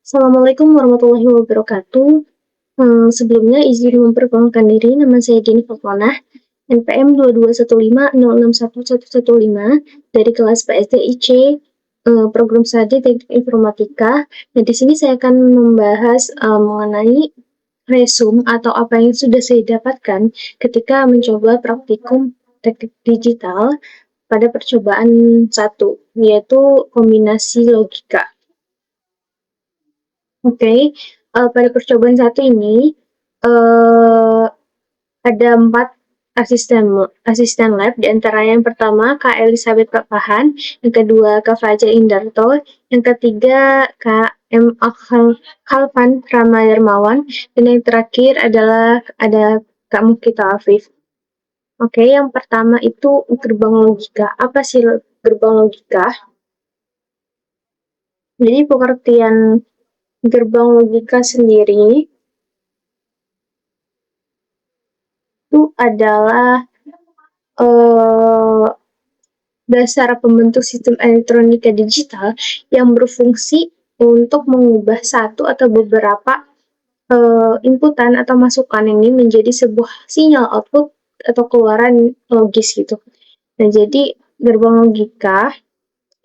Assalamualaikum warahmatullahi wabarakatuh. Sebelumnya izin memperkenalkan diri, nama saya Dini Fakonah, NPM 22150611115 dari kelas PSDIC, program studi Teknik Informatika. Nah, di sini saya akan membahas mengenai resume atau apa yang sudah saya dapatkan ketika mencoba praktikum teknik digital pada percobaan 1, yaitu kombinasi logika. Oke, pada percobaan 1 ini ada 4 asisten lab, di antara yang pertama Kak Elizabeth Papahan, yang kedua Kak Fajar Indarto, yang ketiga Kak M. Khalfan Ramayarmawan, dan yang terakhir adalah ada Kak Mukita Afif. Oke, yang pertama itu gerbang logika. Apa sih gerbang logika? Jadi pengertian gerbang logika sendiri itu adalah dasar pembentuk sistem elektronika digital yang berfungsi untuk mengubah satu atau beberapa inputan atau masukan ini menjadi sebuah sinyal output atau keluaran logis gitu. Nah, jadi gerbang logika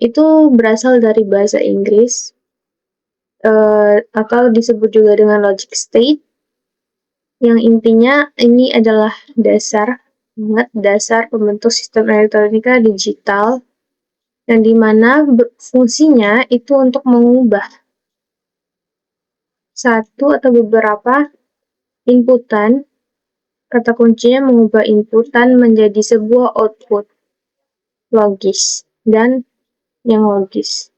itu berasal dari bahasa Inggris atau disebut juga dengan logic state, yang intinya ini adalah dasar pembentuk sistem elektronika digital yang dimana fungsinya itu untuk mengubah satu atau beberapa inputan. Kata kuncinya mengubah inputan menjadi sebuah output logis dan yang logis.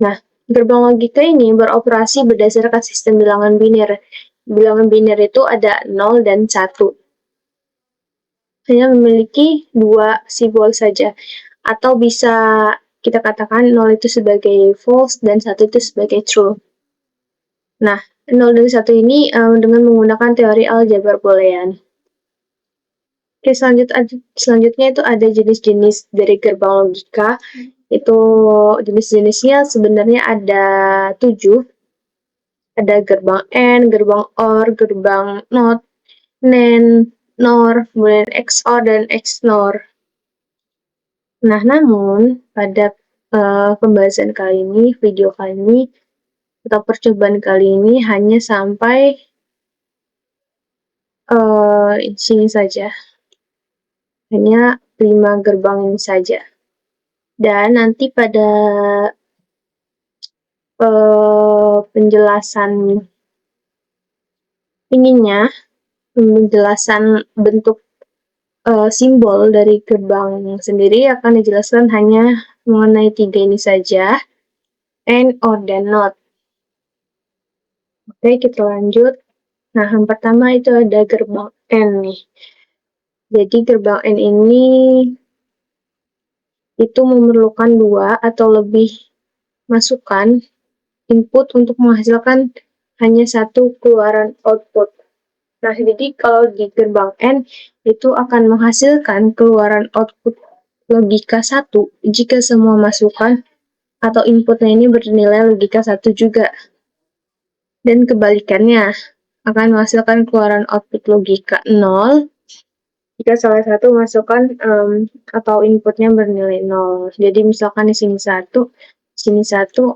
Nah, gerbang logika ini beroperasi berdasarkan sistem bilangan biner. Bilangan biner itu ada 0 dan 1. Hanya memiliki 2 simbol saja. Atau bisa kita katakan 0 itu sebagai false dan 1 itu sebagai true. Nah, 0 dan 1 ini dengan menggunakan teori aljabar boolean. Oke, selanjutnya itu ada jenis-jenis dari gerbang logika. Itu jenis-jenisnya sebenarnya ada 7. Ada gerbang AND, gerbang OR, gerbang NOT, NAND, NOR, kemudian XOR, dan XNOR. Nah, namun pada pembahasan kali ini, video kali ini, atau percobaan kali ini hanya sampai sini saja. Hanya 5 gerbang ini saja. Dan nanti pada penjelasan penjelasan bentuk simbol dari gerbang sendiri akan dijelaskan hanya mengenai 3 ini saja, AND, OR, dan NOT. Oke, kita lanjut. Nah, yang pertama itu ada gerbang AND nih. Jadi gerbang AND ini itu memerlukan 2 atau lebih masukan input untuk menghasilkan hanya satu keluaran output. Nah, jadi kalau di gerbang AND itu akan menghasilkan keluaran output logika 1 jika semua masukan atau inputnya ini bernilai logika 1 juga. Dan kebalikannya, akan menghasilkan keluaran output logika 0 jika salah satu masukan atau inputnya bernilai 0. Jadi misalkan di sini 1,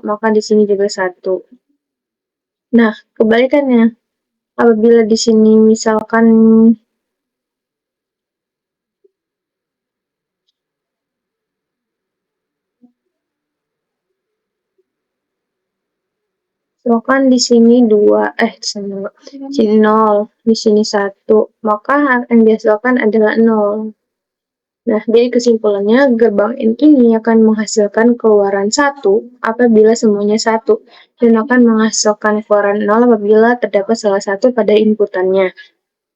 maka di sini juga 1. Nah, kebalikannya, apabila di sini misalkan di sini 2, sini 0, di sini 1, maka yang dihasilkan adalah 0. Nah, jadi kesimpulannya, gerbang AND ini akan menghasilkan keluaran 1 apabila semuanya 1, dan akan menghasilkan keluaran 0 apabila terdapat salah satu pada inputannya.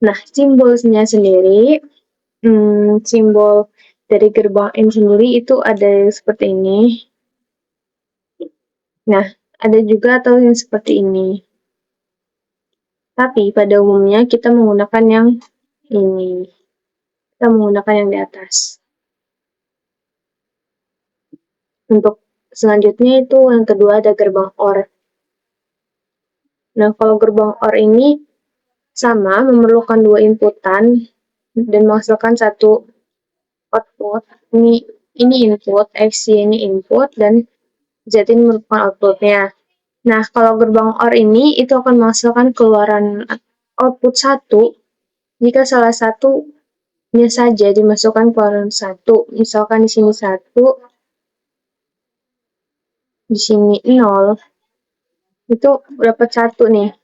Nah, simbolnya sendiri, simbol dari gerbang AND sendiri itu ada seperti ini. Nah, ada juga atau yang seperti ini. Tapi pada umumnya kita menggunakan yang ini. Kita menggunakan yang di atas. Untuk selanjutnya itu yang kedua ada gerbang OR. Nah, kalau gerbang OR ini sama, memerlukan dua inputan dan menghasilkan satu output. Ini input, X, Y ini input, dan Z ini merupakan outputnya. Nah, kalau gerbang OR ini itu akan menghasilkan keluaran output 1 jika salah satunya saja dimasukkan keluaran 1. Misalkan di sini 1, di sini 0, itu dapat 1 nih.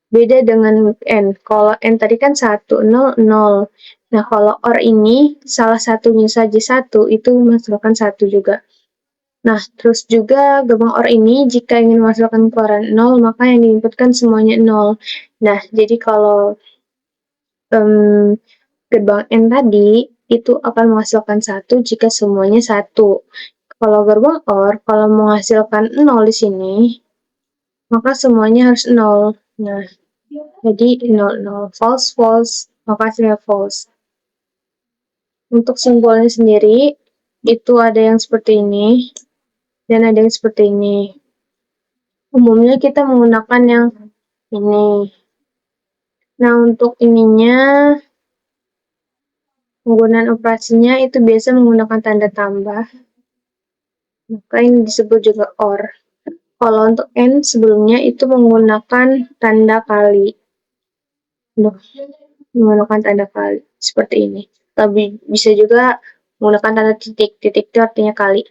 Beda dengan N. Kalau N tadi kan 1, 0, 0. Nah, kalau OR ini salah satunya saja 1, itu menghasilkan 1 juga. Nah, terus juga gerbang OR ini jika ingin menghasilkan keluaran 0, maka yang diinputkan semuanya 0. Nah, jadi kalau gerbang N tadi itu akan menghasilkan 1 jika semuanya 1. Kalau gerbang OR, kalau menghasilkan 0 di sini, maka semuanya harus 0. Nah, jadi 0, 0, false, false, maka hasilnya false. Untuk simbolnya sendiri, itu ada yang seperti ini, dan ada yang seperti ini. Umumnya kita menggunakan yang ini. Nah, untuk ininya, penggunaan operasinya itu biasa menggunakan tanda tambah. Maka ini disebut juga OR. Kalau untuk N sebelumnya itu menggunakan tanda kali. Menggunakan tanda kali seperti ini. Tapi bisa juga menggunakan tanda titik. Titik itu artinya kali.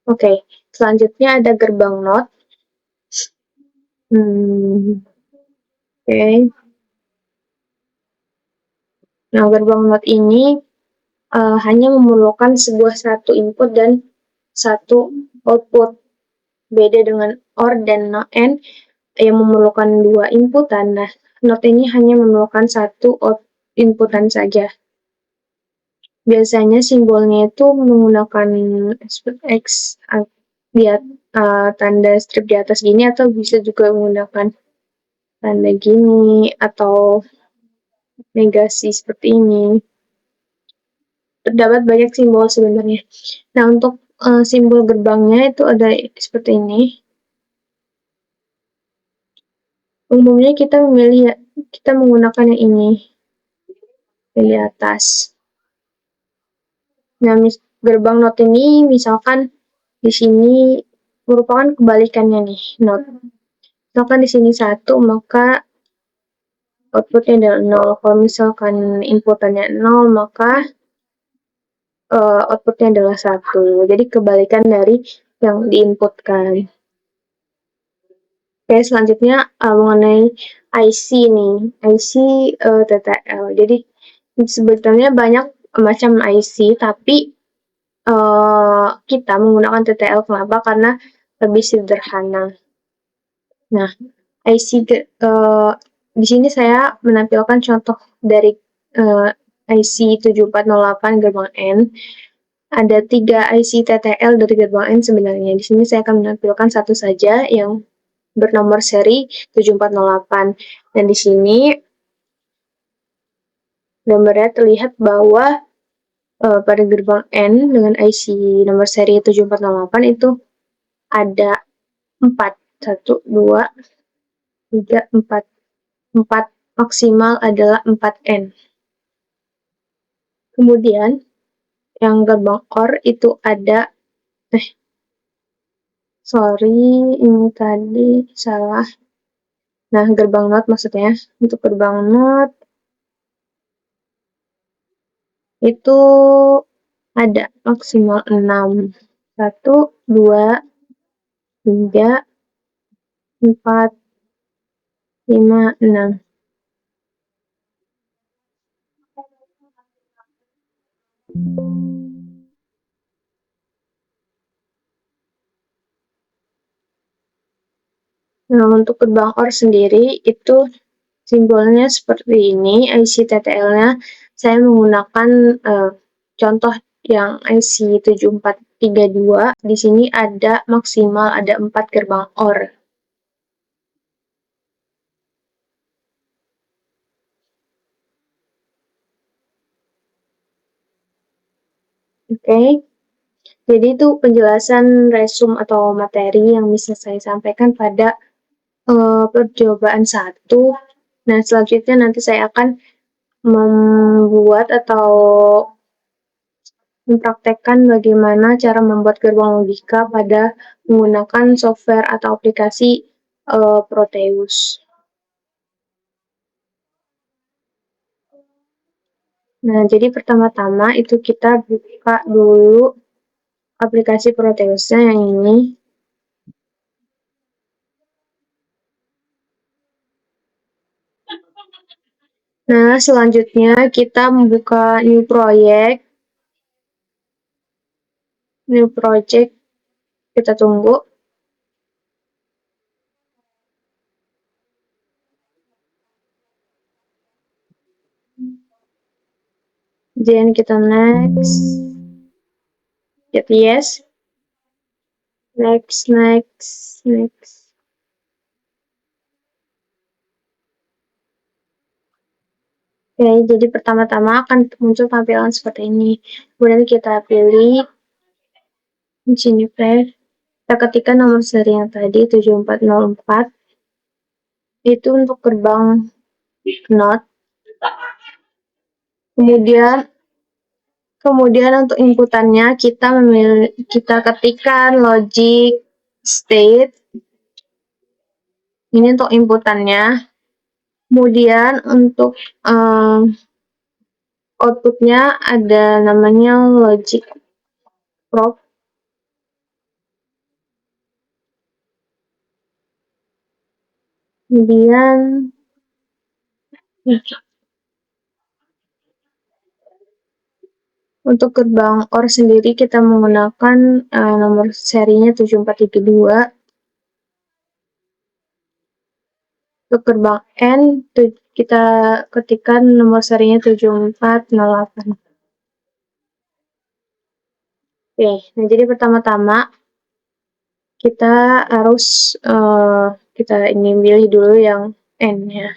Oke, selanjutnya ada gerbang NOT. Oke. Nah, gerbang NOT ini hanya memerlukan satu input dan satu output. Beda dengan OR dan AND yang memerlukan dua inputan. Nah, NOT ini hanya memerlukan satu inputan saja. Biasanya simbolnya itu menggunakan X tanda strip di atas gini, atau bisa juga menggunakan tanda gini atau negasi seperti ini. Terdapat banyak simbol sebenarnya. Nah, untuk simbol gerbangnya itu ada seperti ini. Umumnya kita menggunakan yang ini di atas. Nah, gerbang NOT ini misalkan di sini merupakan kebalikannya nih, NOT. Misalkan di sini 1, maka outputnya adalah 0. Kalau misalkan inputannya 0, maka outputnya adalah 1. Jadi kebalikan dari yang diinputkan. Oke, selanjutnya mengenai IC nih, IC TTL. Jadi sebetulnya banyak macam IC, tapi kita menggunakan TTL. Kenapa? Karena lebih sederhana. Nah, IC di sini saya menampilkan contoh dari IC 7408 gerbang N. Ada 3 IC TTL dari gerbang N sebenarnya. Di sini saya akan menampilkan satu saja yang bernomor seri 7408. Dan di sini gambarnya terlihat bahwa pada gerbang N dengan IC nomor seri 7408 itu ada 4. 1, 2, 3, 4. 4 maksimal adalah 4N. Kemudian yang gerbang OR itu ada ini tadi salah. Nah, gerbang NOT maksudnya. Untuk gerbang NOT itu ada maksimal 6. 1, 2, 3, 4, 5, 6. Nah, untuk gerbang OR sendiri itu simbolnya seperti ini. IC TTL-nya saya menggunakan contoh yang IC 7432. Di sini ada maksimal ada 4 gerbang OR. Oke. Jadi itu penjelasan resume atau materi yang bisa saya sampaikan pada percobaan 1. Nah, selanjutnya nanti saya akan membuat atau mempraktekkan bagaimana cara membuat gerbang logika pada menggunakan software atau aplikasi Proteus. Nah, jadi pertama-tama itu kita buka dulu aplikasi Proteusnya yang ini. Nah, selanjutnya kita membuka new project. New project, kita tunggu. Then kita next. Hit yes. Next. Oke, jadi pertama-tama akan muncul tampilan seperti ini. Kemudian kita pilih di sini flash. Kita ketikkan nomor seri yang tadi 7404. Itu untuk gerbang not. Kemudian untuk inputannya kita ketikkan logic state. Ini untuk inputannya. Kemudian untuk outputnya ada namanya logic prop. Kemudian untuk gerbang OR sendiri kita menggunakan nomor serinya 7432. Untuk gerbang N kita ketikkan nomor serinya 7408. Oke, nah jadi pertama-tama kita harus kita ini pilih dulu yang N-nya.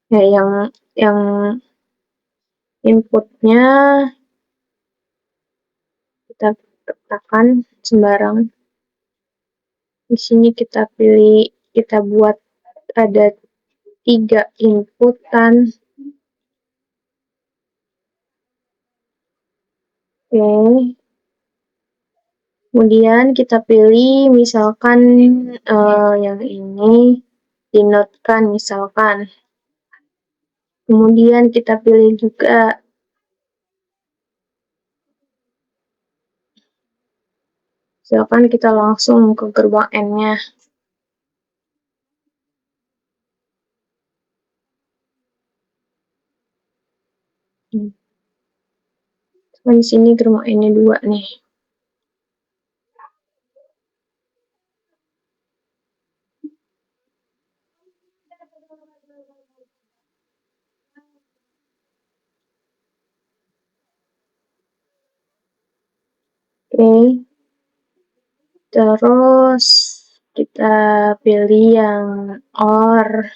Ya, yang inputnya kita tekan sembarang. Di sini kita pilih, kita buat ada 3 inputan. Oke. Kemudian kita pilih misalkan yang ini denotekan misalkan. Kemudian kita pilih juga misalkan kita langsung ke gerbang N-nya. Di sini gerbang N-nya 2 nih. Oke. Terus kita pilih yang OR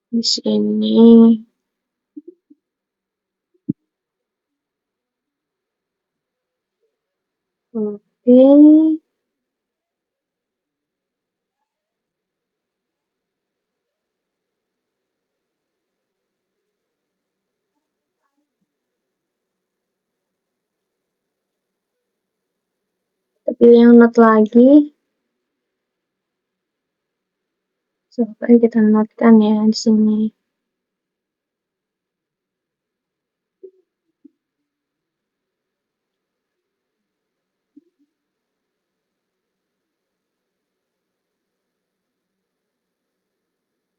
di sini. Oke. Kita pilih yang not lagi. Coba kita notekan ya di sini.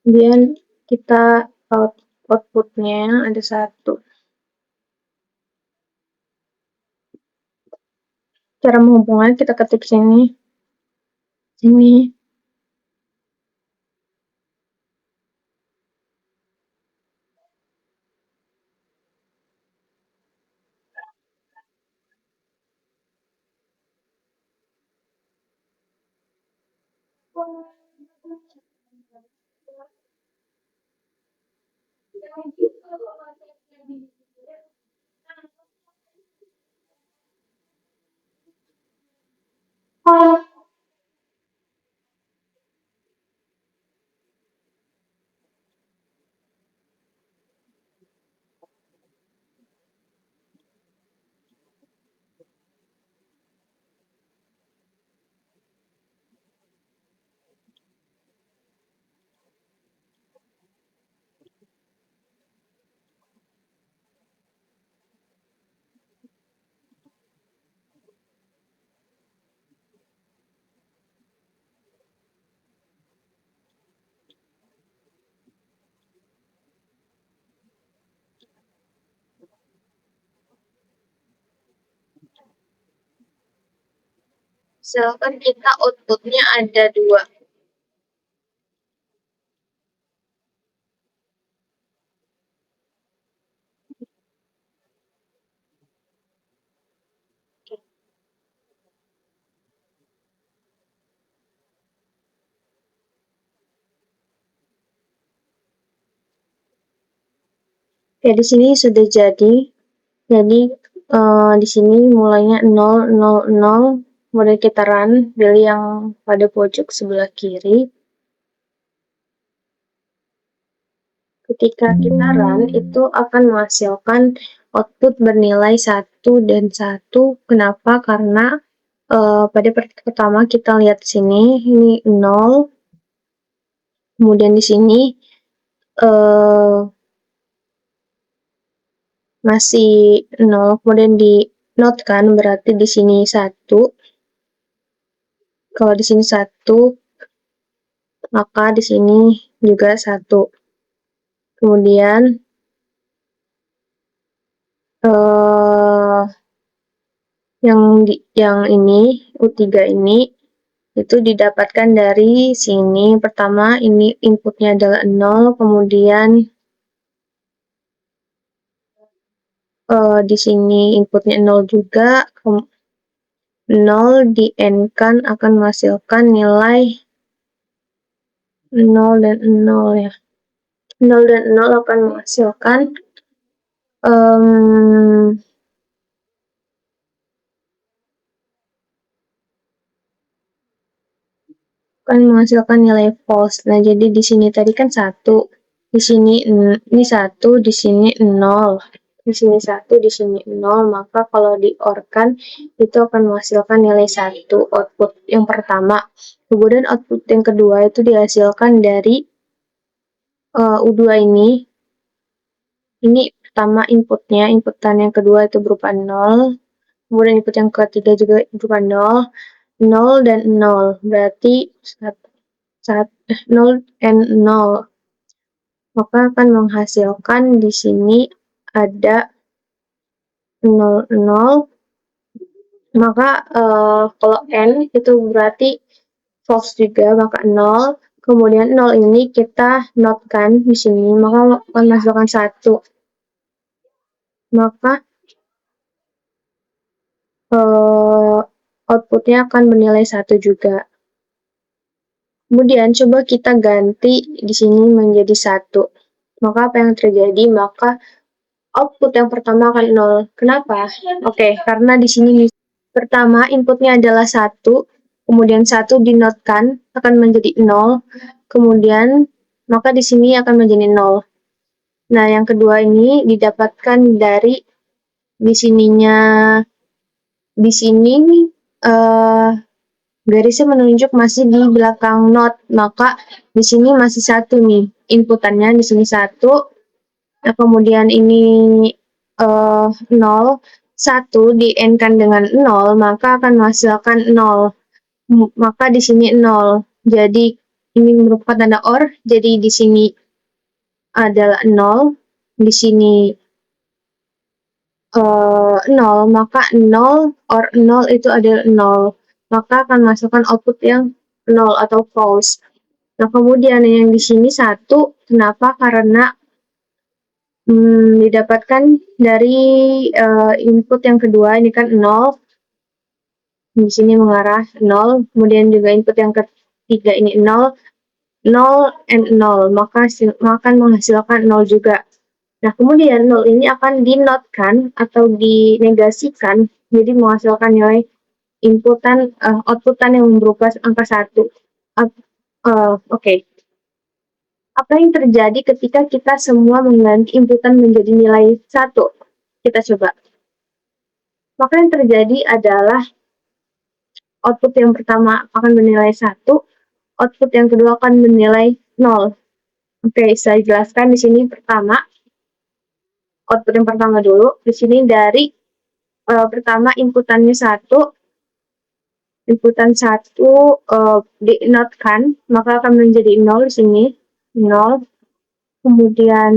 Kemudian kita outputnya ada 1. Cara menghubungkan kita ketik sini. Misalkan kita outputnya ada 2. Oke, di sini sudah jadi. Jadi di sini mulainya 0, 0, 0. Kemudian kita run, pilih yang pada pojok sebelah kiri. Ketika kita run, itu akan menghasilkan output bernilai 1 dan 1. Kenapa? Karena pada pertama kita lihat sini, ini 0. Kemudian di sini masih 0, kemudian di note kan, berarti di sini 1. Kalau di sini 1, maka di sini juga 1. Kemudian yang ini U3 ini itu didapatkan dari sini. Pertama ini inputnya adalah 0, kemudian di sini inputnya 0 juga, 0 di N-kan akan menghasilkan nilai 0 dan 0 ya. 0 dan 0 akan menghasilkan nilai false. Nah, jadi di sini tadi kan 1, di sini ini 1, di sini 0. Di sini 1, di sini 0, maka kalau di OR kan itu akan menghasilkan nilai 1 output yang pertama. Kemudian output yang kedua itu dihasilkan dari U2 ini. Ini pertama inputnya, inputan yang kedua itu berupa 0. Kemudian input yang ketiga juga berupa 0. 0 dan 0, berarti 0 and 0. Maka akan menghasilkan di sini ada 0, 0. Maka kalau N itu berarti false juga, maka 0. Kemudian 0 ini kita note-kan di sini, maka akan menghasilkan 1. Maka outputnya akan bernilai 1 juga. Kemudian coba kita ganti di sini menjadi 1. Maka apa yang terjadi? Maka output yang pertama akan 0. Kenapa? Oke, karena di sini pertama inputnya adalah 1, kemudian 1 dinotekan akan menjadi 0, kemudian maka di sini akan menjadi 0. Nah, yang kedua ini didapatkan dari di sininya, di sini garisnya menunjuk masih di belakang not, maka di sini masih 1 nih inputannya, di sini 1. Nah, kemudian ini 0, 1 di N-kan dengan 0, maka akan menghasilkan 0. Maka di sini 0. Jadi ini merupakan tanda OR, jadi di sini adalah 0, di sini 0, maka 0 OR 0 itu adalah 0. Maka akan menghasilkan output yang 0 atau false. Nah, kemudian yang di sini 1, kenapa? Karena didapatkan dari input yang kedua, ini kan 0, di sini mengarah 0, kemudian juga input yang ketiga ini 0, 0 and 0, maka akan menghasilkan 0 juga. Nah, kemudian 0 ini akan dinotekan atau dinegasikan, jadi menghasilkan nilai outputan yang berupa angka 1. Oke. Apa yang terjadi ketika kita semua mengganti inputan menjadi nilai 1? Kita coba. Maka yang terjadi adalah output yang pertama akan bernilai 1, output yang kedua akan bernilai 0. Oke, saya jelaskan di sini pertama. Output yang pertama dulu. Di sini dari pertama inputannya 1, inputan 1 dinotekan, maka akan menjadi 0 di sini. 0. Kemudian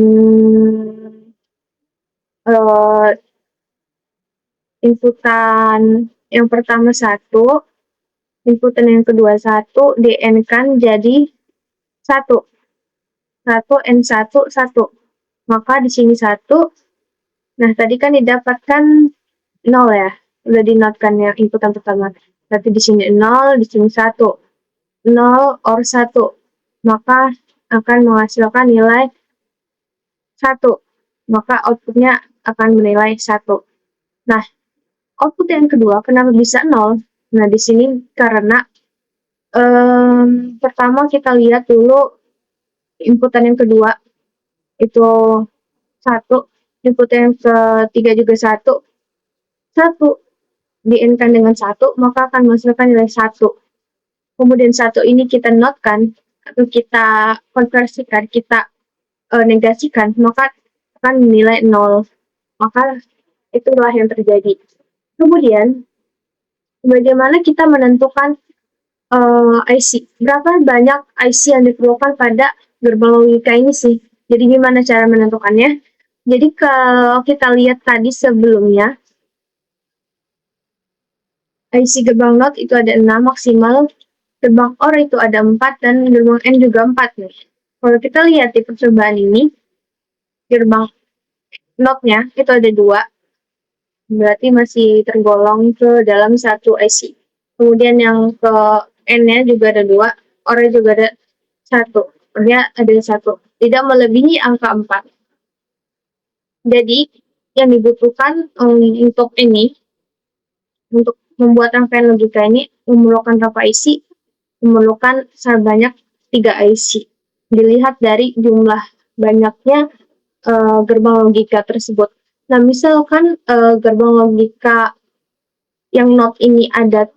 inputan yang pertama 1, inputan yang kedua 1, dn-kan jadi 1. 1, N1, 1. Maka di sini 1. Nah, tadi kan didapatkan 0 ya. Udah dinotkan yang inputan pertama. Berarti di sini 0, di sini 1. 0 or 1. Maka akan menghasilkan nilai 1. Maka outputnya akan menilai 1. Nah, output yang kedua kenapa bisa 0? Nah, di sini karena pertama kita lihat dulu inputan yang kedua itu 1, inputan yang ketiga juga 1. 1 di-n-kan dengan 1, maka akan menghasilkan nilai 1. Kemudian 1 ini kita notkan, atau kita konversikan, kita negasikan, maka akan nilai 0. Maka itulah yang terjadi. Kemudian, bagaimana kita menentukan IC? Berapa banyak IC yang diperlukan pada gerbang logika ini sih? Jadi gimana cara menentukannya? Jadi kalau kita lihat tadi sebelumnya, IC gerbang NOT itu ada 6 maksimal, gerbang OR itu ada 4, dan gerbang N juga 4 nih. Kalau kita lihat di percobaan ini, gerbang NOT-nya itu ada 2, berarti masih tergolong ke dalam satu IC. Kemudian yang ke N-nya juga ada 2, OR-nya juga ada 1. OR-nya ada 1. Tidak melebihi angka 4. Jadi, yang dibutuhkan untuk ini, untuk membuat rangkaian logika ini, memerlukan berapa IC? Memerlukan sebanyak 3 IC. Dilihat dari jumlah banyaknya gerbang logika tersebut. Nah, misalkan gerbang logika yang NOT ini ada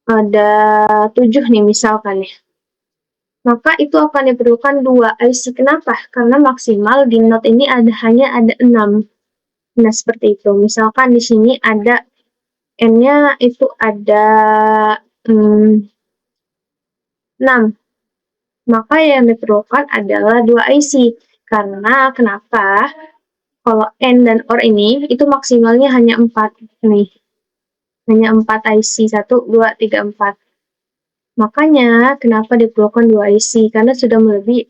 7 nih misalkan ya. Maka itu akan diperlukan 2 IC. Kenapa? Karena maksimal di NOT ini hanya ada 6. Nah, seperti itu. Misalkan di sini ada N-nya itu ada 6. Maka yang diperlukan adalah 2 IC. Karena kenapa? Kalau N dan OR ini itu maksimalnya hanya 4 nih. Hanya 4 IC, 1, 2, 3, 4. Makanya kenapa diperlukan 2 IC, karena sudah melebihi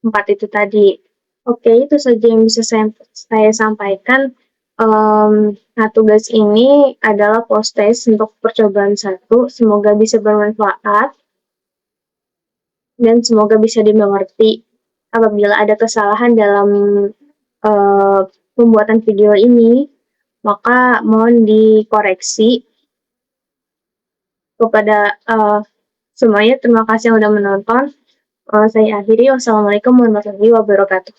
4 itu tadi. Oke, itu saja yang bisa saya sampaikan. Nah, tugas ini adalah post test untuk percobaan 1. Semoga bisa bermanfaat dan semoga bisa dimengerti. Apabila ada kesalahan dalam pembuatan video ini, maka mohon dikoreksi. Kepada semuanya, terima kasih yang sudah menonton. Saya akhiri. Wassalamualaikum warahmatullahi wabarakatuh.